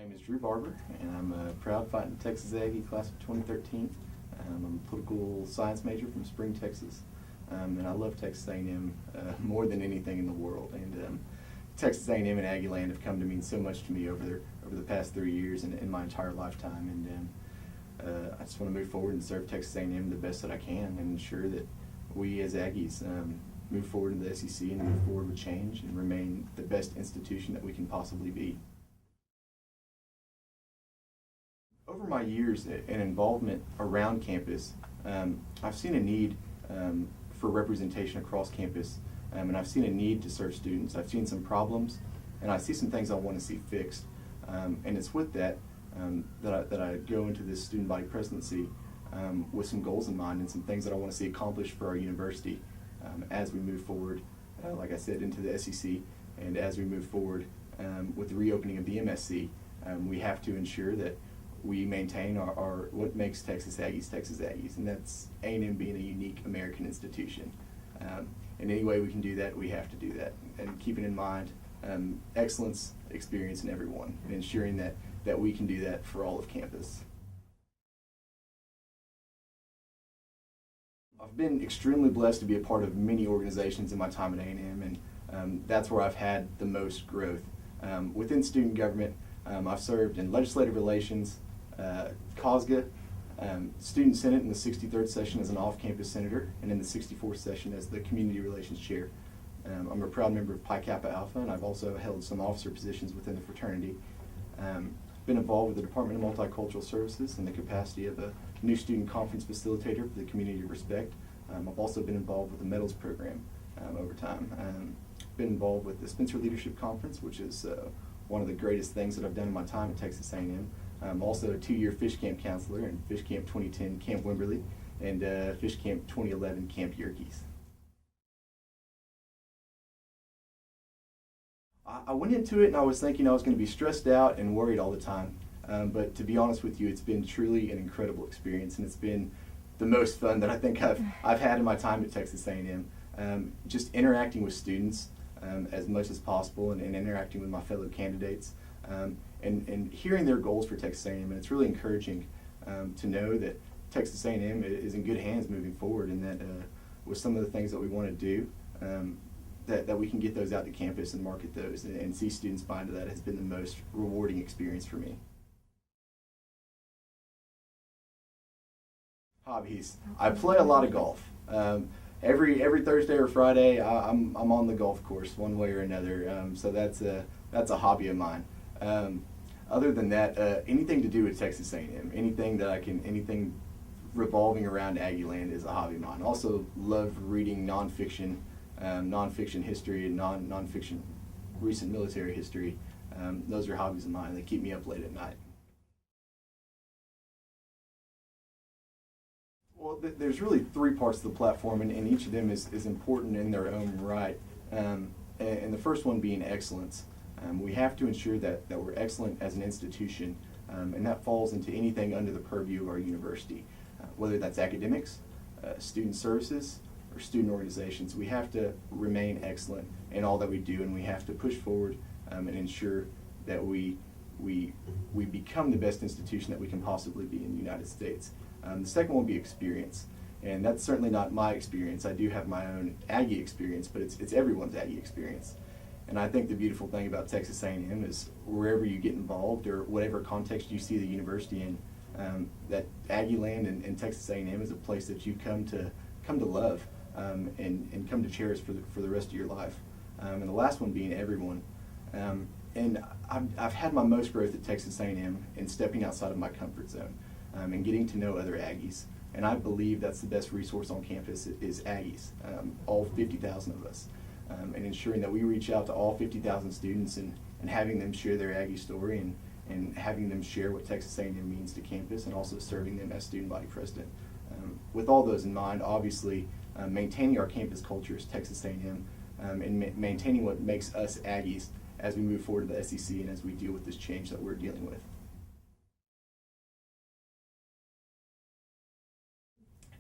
My name is Drew Barber, and I'm a proud fighting Texas Aggie class of 2013. I'm a political science major from Spring, Texas, and I love Texas A&M more than anything in the world. And Texas A&M and Aggie Land have come to mean so much to me over the past 3 years and in my entire lifetime. And I just want to move forward and serve Texas A&M the best that I can, and ensure that we as Aggies move forward in the SEC and move forward with change and remain the best institution that we can possibly be. Over my years and involvement around campus, I've seen a need for representation across campus, and I've seen a need to serve students. I've seen some problems, and I see some things I want to see fixed. And it's with that that I go into this student body presidency with some goals in mind and some things that I want to see accomplished for our university as we move forward, like I said, into the SEC, and as we move forward with the reopening of the MSC. We have to ensure that we maintain our what makes Texas Aggies, and that's A&M being a unique American institution. In any way we can do that, we have to do that, and keeping in mind excellence, experience in everyone, and ensuring that we can do that for all of campus. I've been extremely blessed to be a part of many organizations in my time at A&M, and that's where I've had the most growth. Within student government, I've served in legislative relations, COSGA, Student Senate in the 63rd session as an off-campus senator, and in the 64th session as the Community Relations Chair. I'm a proud member of Pi Kappa Alpha, and I've also held some officer positions within the fraternity. Been involved with the Department of Multicultural Services in the capacity of a new student conference facilitator for the Community of Respect. I've also been involved with the Medals program over time. Been involved with the Spencer Leadership Conference, which is one of the greatest things that I've done in my time at Texas A&M. I'm also a 2-year fish camp counselor in Fish Camp 2010 Camp Wimberley and Fish Camp 2011 Camp Yerkes. I went into it and I was thinking I was going to be stressed out and worried all the time, but to be honest with you, it's been truly an incredible experience, and it's been the most fun that I think I've had in my time at Texas A&M. Just interacting with students as much as possible, and interacting with my fellow candidates, and hearing their goals for Texas A&M, and it's really encouraging to know that Texas A&M is in good hands moving forward, and that with some of the things that we want to do, that we can get those out to campus and market those, and see students buy into that has been the most rewarding experience for me. Hobbies. I play a lot of golf. Every Thursday or Friday, I'm on the golf course one way or another. So that's a hobby of mine. Other than that, anything to do with Texas A&M, anything revolving around Aggie Land is a hobby of mine. Also love reading nonfiction history and nonfiction recent military history. Those are hobbies of mine. They keep me up late at night. Well, there's really 3 parts to the platform, and each of them is important in their own right. And the first one being excellence. We have to ensure that we're excellent as an institution, and that falls into anything under the purview of our university, whether that's academics, student services, or student organizations. We have to remain excellent in all that we do, and we have to push forward and ensure that we become the best institution that we can possibly be in the United States. The second one will be experience, and that's certainly not my experience. I do have my own Aggie experience, but it's everyone's Aggie experience. And I think the beautiful thing about Texas A&M is wherever you get involved, or whatever context you see the university in, that Aggie Land and Texas A&M is a place that you come to love and come to cherish for the rest of your life. And the last one being everyone. And I've had my most growth at Texas A&M in stepping outside of my comfort zone and getting to know other Aggies. And I believe that's the best resource on campus is Aggies, all 50,000 of us. And ensuring that we reach out to all 50,000 students and having them share their Aggie story, and having them share what Texas A&M means to campus, and also serving them as student body president. With all those in mind, obviously maintaining our campus culture as Texas A&M, and maintaining what makes us Aggies as we move forward to the SEC and as we deal with this change that we're dealing with.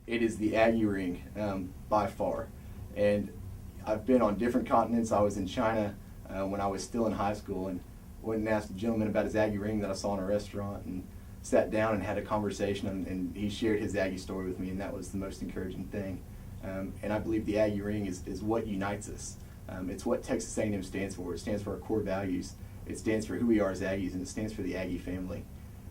It is the Aggie Ring by far. And I've been on different continents. I was in China when I was still in high school, and went and asked a gentleman about his Aggie ring that I saw in a restaurant, and sat down and had a conversation, and he shared his Aggie story with me, and that was the most encouraging thing. And I believe the Aggie ring is what unites us. It's what Texas A&M stands for. It stands for our core values. It stands for who we are as Aggies, and it stands for the Aggie family.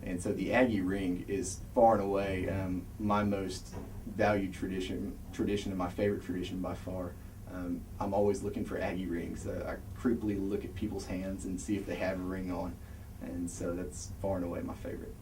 And so the Aggie ring is far and away my most valued tradition and my favorite tradition by far. I'm always looking for Aggie rings. I creepily look at people's hands and see if they have a ring on. And so that's far and away my favorite.